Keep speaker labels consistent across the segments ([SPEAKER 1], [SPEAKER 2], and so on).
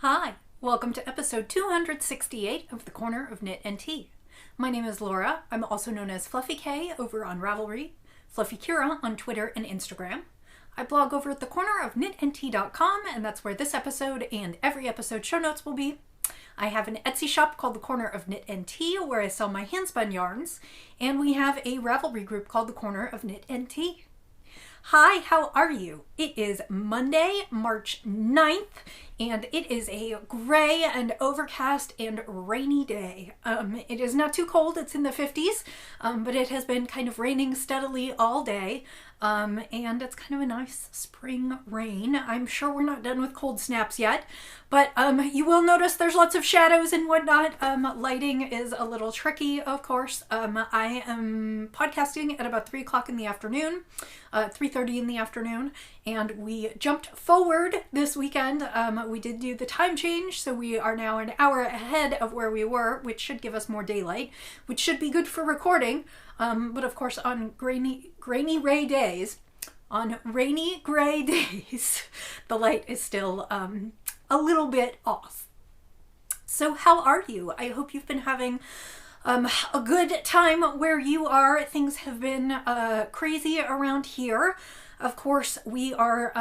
[SPEAKER 1] Hi, welcome to episode 268 of The Corner of Knit and Tea. My name is Laura. I'm also known as Fluffy K over on Ravelry, Fluffy Kira on Twitter and Instagram. I blog over at thecornerofknitandtea.com, and that's where this episode and every episode show notes will be. I have an Etsy shop called The Corner of Knit and Tea where I sell my handspun yarns, and we have a Ravelry group called The Corner of Knit and Tea. Hi, how are you? It is Monday, March 9th, and it is a gray and overcast and rainy day. It is not too cold, it's in the 50s, but it has been kind of raining steadily all day, and it's kind of a nice spring rain. I'm sure we're not done with cold snaps yet, but you will notice there's lots of shadows and whatnot. Lighting is a little tricky, of course. I am podcasting at about 3 o'clock in the afternoon, 3:30 in the afternoon, and we jumped forward this weekend. We did do the time change, so we are now an hour ahead of where we were, which should give us more daylight, which should be good for recording. But of course, on rainy gray days, the light is still a little bit off. So how are you? I hope you've been having a good time where you are. Things have been crazy around here. Of course, we are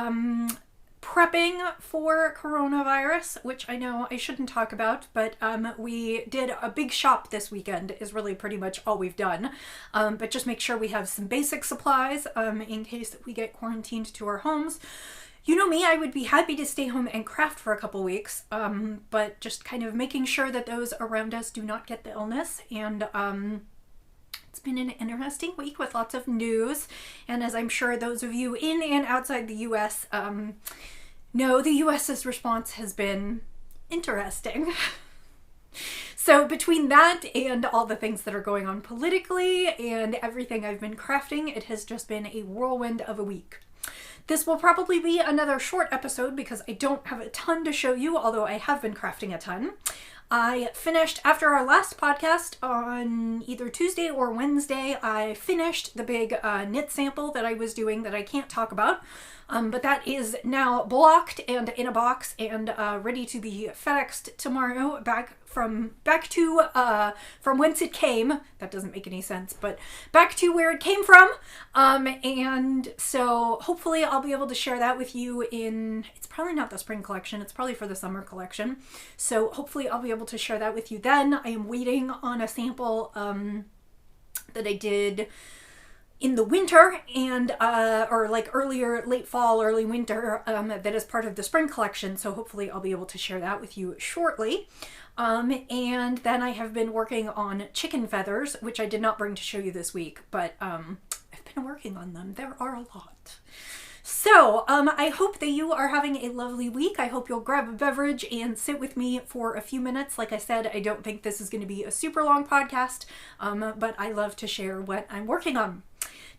[SPEAKER 1] prepping for coronavirus, which I know I shouldn't talk about, but we did a big shop this weekend is really pretty much all we've done. But just make sure we have some basic supplies in case we get quarantined to our homes. You know me, I would be happy to stay home and craft for a couple weeks, but just kind of making sure that those around us do not get the illness. And it's been an interesting week with lots of news, and as I'm sure those of you in and outside the U.S. know, the U.S.'s response has been interesting. So between that and all the things that are going on politically and everything I've been crafting, it has just been a whirlwind of a week. This will probably be another short episode because I don't have a ton to show you, although I have been crafting a ton. I finished, after our last podcast on either Tuesday or Wednesday, I finished the big knit sample that I was doing that I can't talk about. But that is now blocked and in a box and ready to be FedExed tomorrow back to whence it came. That doesn't make any sense, but back to where it came from. And so hopefully I'll be able to share that with you it's probably not the spring collection, it's probably for the summer collection. So hopefully I'll be able to share that with you then. I am waiting on a sample that I did in the winter and or like earlier late fall, early winter, that is part of the spring collection, so hopefully I'll be able to share that with you shortly. And then I have been working on chicken feathers, which I did not bring to show you this week, but I've been working on them. There are a lot. So I hope that you are having a lovely week. I hope you'll grab a beverage and sit with me for a few minutes. Like I said, I don't think this is going to be a super long podcast, but I love to share what I'm working on.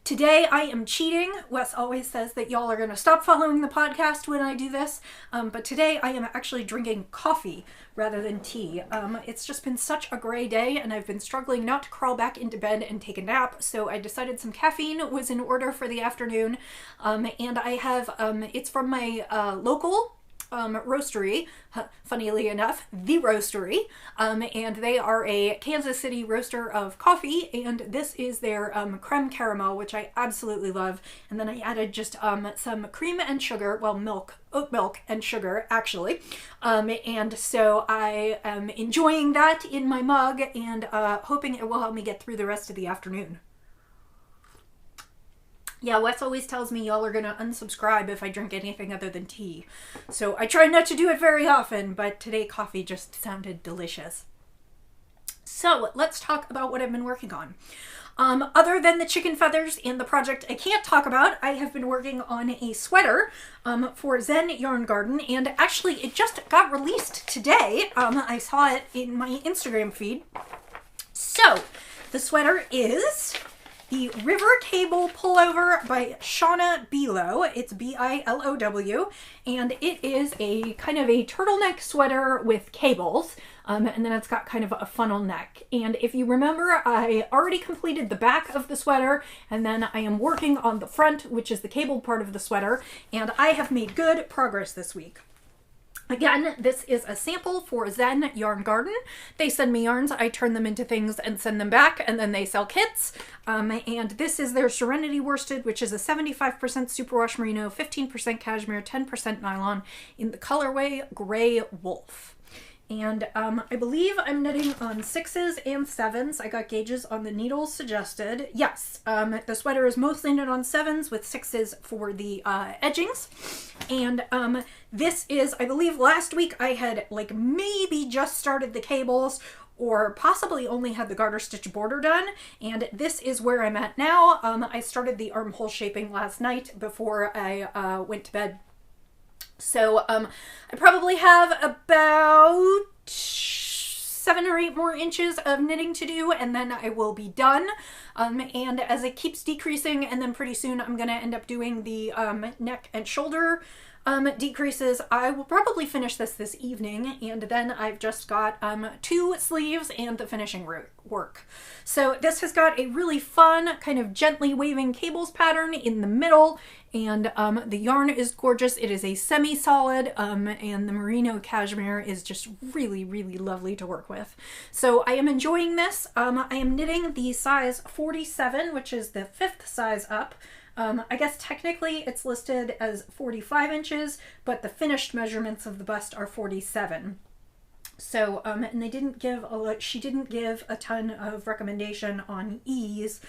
[SPEAKER 1] Today I am cheating. Wes always says that y'all are going to stop following the podcast when I do this, but today I am actually drinking coffee rather than tea. It's just been such a gray day and I've been struggling not to crawl back into bed and take a nap, so I decided some caffeine was in order for the afternoon, and I have, it's from my local roastery, funnily enough, the roastery, and they are a Kansas City roaster of coffee, and this is their creme caramel, which I absolutely love. And then I added just some cream and sugar, well, oat milk and sugar actually, and so I am enjoying that in my mug and hoping it will help me get through the rest of the afternoon. Yeah, Wes always tells me y'all are going to unsubscribe if I drink anything other than tea. So I try not to do it very often, but today coffee just sounded delicious. So let's talk about what I've been working on. Other than the chicken feathers and the project I can't talk about, I have been working on a sweater for Zen Yarn Garden, and actually it just got released today. I saw it in my Instagram feed. So the sweater is the River Cable Pullover by Shauna Bilo. It's B-I-L-O-W, and it is a kind of a turtleneck sweater with cables, and then it's got kind of a funnel neck. And if you remember, I already completed the back of the sweater, and then I am working on the front, which is the cabled part of the sweater, and I have made good progress this week. Again, this is a sample for Zen Yarn Garden. They send me yarns, I turn them into things and send them back, and then they sell kits. And this is their Serenity Worsted, which is a 75% superwash merino, 15% cashmere, 10% nylon in the colorway Gray Wolf. And I believe I'm knitting on 6s and 7s. I got gauges on the needles suggested. Yes, the sweater is mostly knit on 7s with 6s for the edgings. And this is, I believe last week I had like maybe just started the cables or possibly only had the garter stitch border done. And this is where I'm at now. I started the armhole shaping last night before I went to bed. So I probably have about 7 or 8 more inches of knitting to do, and then I will be done. And as it keeps decreasing, and then pretty soon I'm going to end up doing the neck and shoulder decreases, I will probably finish this evening, and then I've just got 2 sleeves and the finishing work. So this has got a really fun kind of gently waving cables pattern in the middle, and the yarn is gorgeous. It is a semi-solid, and the merino cashmere is just really, really lovely to work with. So I am enjoying this. I am knitting the size 47, which is the 5th size up. I guess technically it's listed as 45 inches, but the finished measurements of the bust are 47. So, and they didn't give she didn't give a ton of recommendation on ease.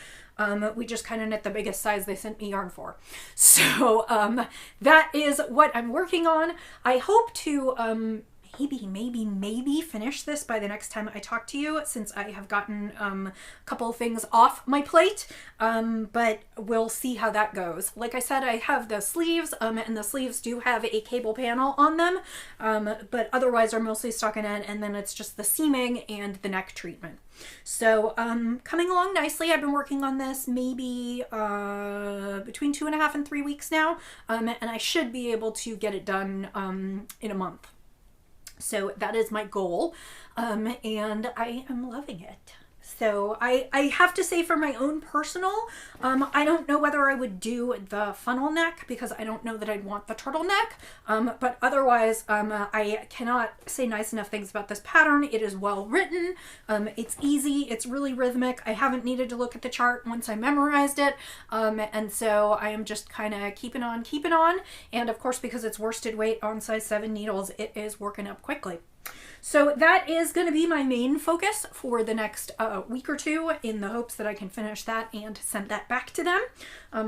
[SPEAKER 1] We just kind of knit the biggest size they sent me yarn for. So, that is what I'm working on. I hope to, maybe finish this by the next time I talk to you, since I have gotten a couple things off my plate, but we'll see how that goes. Like I said, I have the sleeves, and the sleeves do have a cable panel on them, but otherwise are mostly stockinette, and then it's just the seaming and the neck treatment. So coming along nicely. I've been working on this maybe between 2.5 and 3 weeks now, and I should be able to get it done in a month. So that is my goal, and I am loving it. So I have to say, for my own personal, I don't know whether I would do the funnel neck because I don't know that I'd want the turtleneck, but otherwise I cannot say nice enough things about this pattern. It is well written, it's easy, it's really rhythmic. I haven't needed to look at the chart once I memorized it, and so I am just kind of keeping on, and of course because it's worsted weight on size 7 needles, it is working up quickly. So that is going to be my main focus for the next week or two, in the hopes that I can finish that and send that back to them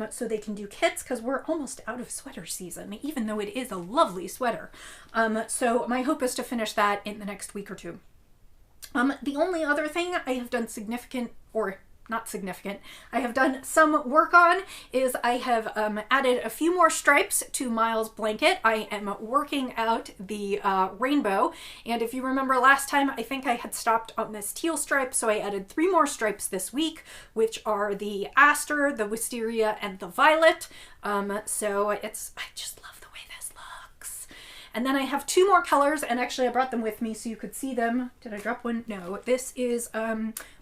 [SPEAKER 1] so they can do kits, because we're almost out of sweater season, even though it is a lovely sweater. So my hope is to finish that in the next week or two. The only other thing I have done significant, or not significant, I have done some work on is I have added a few more stripes to Miles' blanket. I am working out the rainbow, and if you remember last time, I think I had stopped on this teal stripe, so I added 3 more stripes this week, which are the aster, the wisteria, and the violet. So I just love the way this looks. And then I have 2 more colors, and actually I brought them with me so you could see them. Did I drop one? No. This is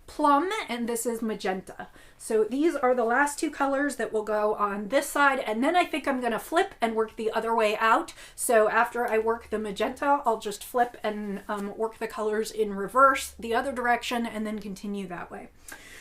[SPEAKER 1] plum, and this is magenta. So these are the last 2 colors that will go on this side, and then I think I'm going to flip and work the other way out. So after I work the magenta, I'll just flip and work the colors in reverse the other direction, and then continue that way.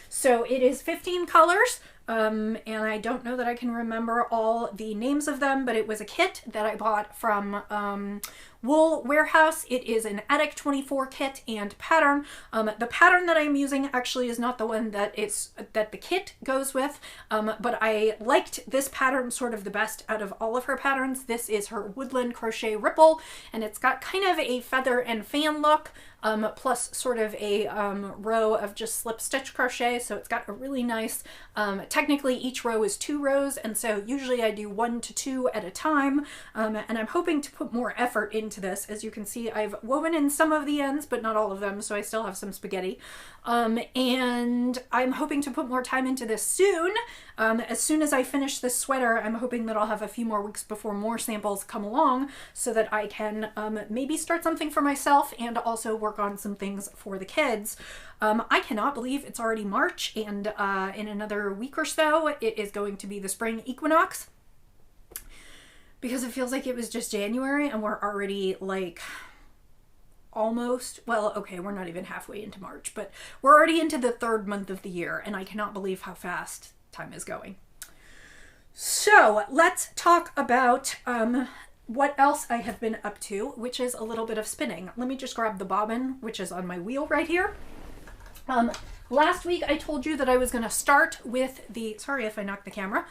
[SPEAKER 1] So it is 15 colors, and I don't know that I can remember all the names of them, but it was a kit that I bought from Wool Warehouse. It is an Attic 24 kit and pattern. The pattern that I'm using actually is not the one that the kit goes with, but I liked this pattern sort of the best out of all of her patterns. This is her Woodland Crochet Ripple, and it's got kind of a feather and fan look, plus sort of a row of just slip stitch crochet. So it's got a really nice, technically each row is 2 rows, and so usually I do 1 to 2 at a time, and I'm hoping to put more effort into this. As you can see, I've woven in some of the ends, but not all of them, so I still have some spaghetti, and I'm hoping to put more time into this soon. As soon as I finish this sweater, I'm hoping that I'll have a few more weeks before more samples come along, so that I can maybe start something for myself and also work on some things for the kids. I cannot believe it's already March, and in another week or so it is going to be the spring equinox. because it feels like it was just January and we're already like almost, well, okay, we're not even halfway into March, but we're already into the 3rd month of the year, and I cannot believe how fast time is going. So let's talk about what else I have been up to, which is a little bit of spinning. Let me just grab the bobbin, which is on my wheel right here. Last week I told you that I was going to start with sorry if I knocked the camera.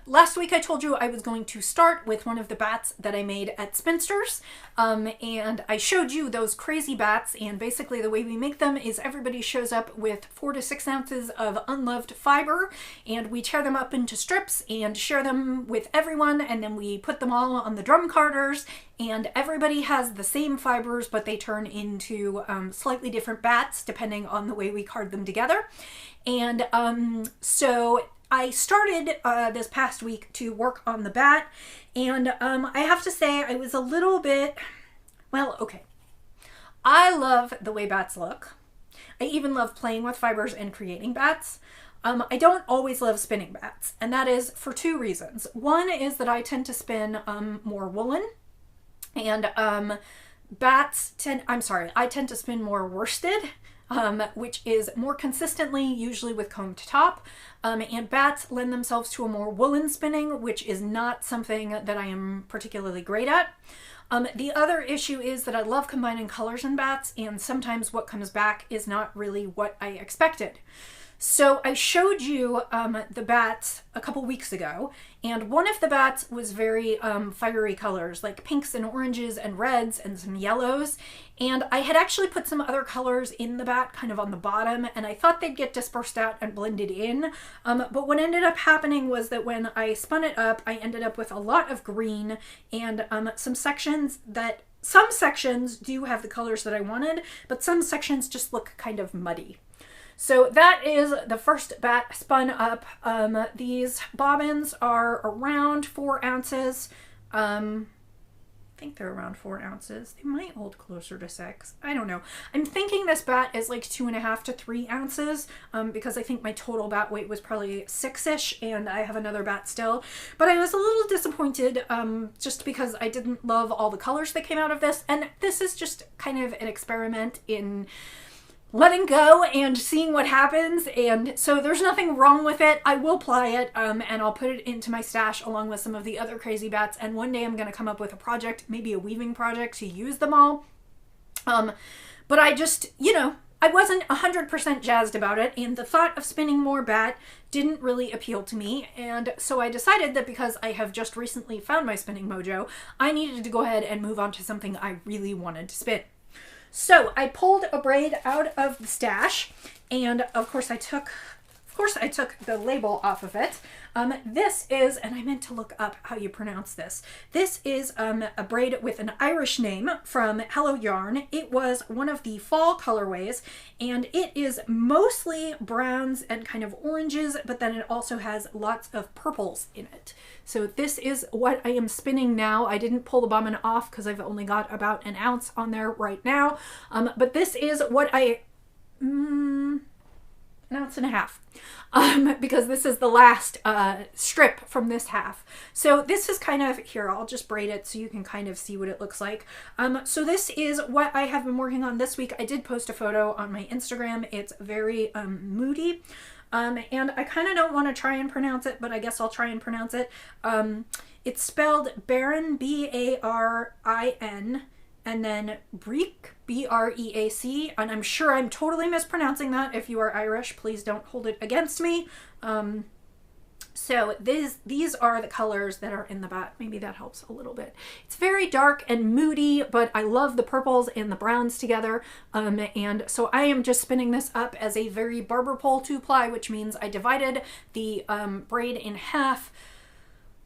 [SPEAKER 1] Last week I told you I was going to start with one of the bats that I made at Spinsters. And I showed you those crazy bats, and basically the way we make them is everybody shows up with 4 to 6 ounces of unloved fiber, and we tear them up into strips and share them with everyone, and then we put them all on the drum carders, and everybody has the same fibers, but they turn into slightly different bats depending on the way we card them together. And so I started this past week to work on the bat, and I have to say I was a little bit, well, okay. I love the way bats look. I even love playing with fibers and creating bats. I don't always love spinning bats, and that is for 2 reasons. One is that I tend to spin more woolen, and I tend to spin more worsted, which is more consistently, usually with comb to top, and bats lend themselves to a more woolen spinning, which is not something that I am particularly great at. The other issue is that I love combining colors in bats, and sometimes what comes back is not really what I expected. So I showed you the bats a couple weeks ago, and one of the bats was very fiery colors, like pinks and oranges and reds and some yellows, and I had actually put some other colors in the bat kind of on the bottom, and I thought they'd get dispersed out and blended in, but what ended up happening was that when I spun it up, I ended up with a lot of green and some sections do have the colors that I wanted, but some sections just look kind of muddy. So that is the first bat spun up. These bobbins are around 4 ounces. I think they're around 4 ounces. They might hold closer to 6. I don't know. I'm thinking this bat is like 2.5 to 3 ounces because I think my total bat weight was probably 6-ish, and I have another bat still. But I was a little disappointed just because I didn't love all the colors that came out of this. And this is just kind of an experiment in letting go and seeing what happens, and so there's nothing wrong with it. I will ply it and I'll put it into my stash along with some of the other crazy bats, and one day I'm going to come up with a project, maybe a weaving project, to use them all. But I just, I wasn't 100% jazzed about it, and the thought of spinning more bat didn't really appeal to me, and so I decided that because I have just recently found my spinning mojo, I needed to go ahead and move on to something I really wanted to spin. So I pulled a braid out of the stash, and of course I took the label off of it. This is, and I meant to look up how you pronounce this. This is a braid with an Irish name from Hello Yarn. It was one of the fall colorways, and it is mostly browns and kind of oranges, but then it also has lots of purples in it. So this is what I am spinning now. I didn't pull the bobbin off because I've only got about 1 ounce on there right now. But this is what 1.5 ounces, because this is the last strip from this half. So this is kind of, here, I'll just braid it so you can kind of see what it looks like. So this is what I have been working on this week. I did post a photo on my Instagram. It's very moody. And I kind of don't want to try and pronounce it, but I guess I'll try and pronounce it. It's spelled Baron, B-A-R-I-N, and then Break, B-R-E-A-C, and I'm sure I'm totally mispronouncing that. If you are Irish, please don't hold it against me. So these are the colors that are in the bat. Maybe that helps a little bit. It's very dark and moody, but I love the purples and the browns together. And so I am just spinning this up as a very barber pole 2-ply, which means I divided the braid in half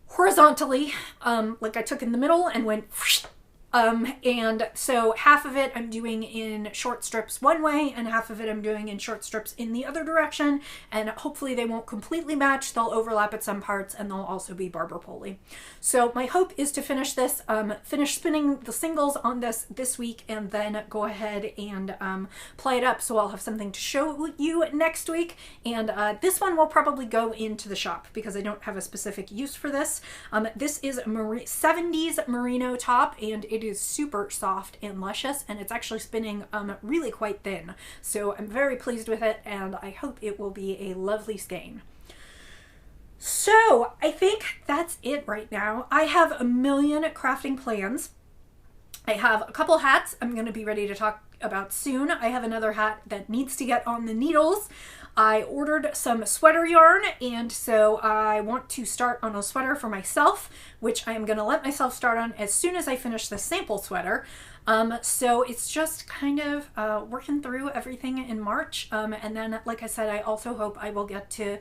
[SPEAKER 1] horizontally, like I took in the middle and went whoosh, And so half of it I'm doing in short strips one way and half of it I'm doing in short strips in the other direction, and hopefully they won't completely match. They'll overlap at some parts and they'll also be barber poley. So my hope is to finish this, finish spinning the singles on this week, and then go ahead and play it up so I'll have something to show you next week. And this one will probably go into the shop because I don't have a specific use for this. This is a 70s merino top, and it is super soft and luscious, and it's actually spinning really quite thin. So I'm very pleased with it, and I hope it will be a lovely skein. So I think that's it right now. I have a million crafting plans. I have a couple hats I'm going to be ready to talk about soon. I have another hat that needs to get on the needles. I ordered some sweater yarn, and so I want to start on a sweater for myself, which I am going to let myself start on as soon as I finish the sample sweater. So it's just kind of working through everything in March, and then, like I said, I also hope I will get to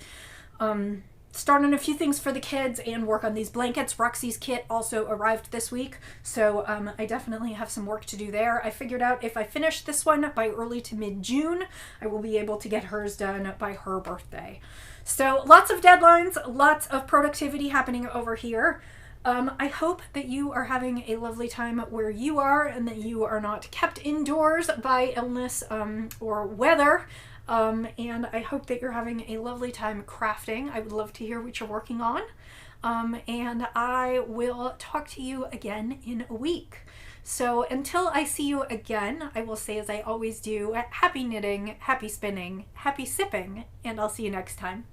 [SPEAKER 1] start on a few things for the kids and work on these blankets. Roxy's kit also arrived this week, so I definitely have some work to do there. I figured out if I finish this one by early to mid-June, I will be able to get hers done by her birthday. So lots of deadlines, lots of productivity happening over here. I hope that you are having a lovely time where you are, and that you are not kept indoors by illness or weather. And I hope that you're having a lovely time crafting. I would love to hear what you're working on. And I will talk to you again in a week. So until I see you again, I will say, as I always do, happy knitting, happy spinning, happy sipping, and I'll see you next time.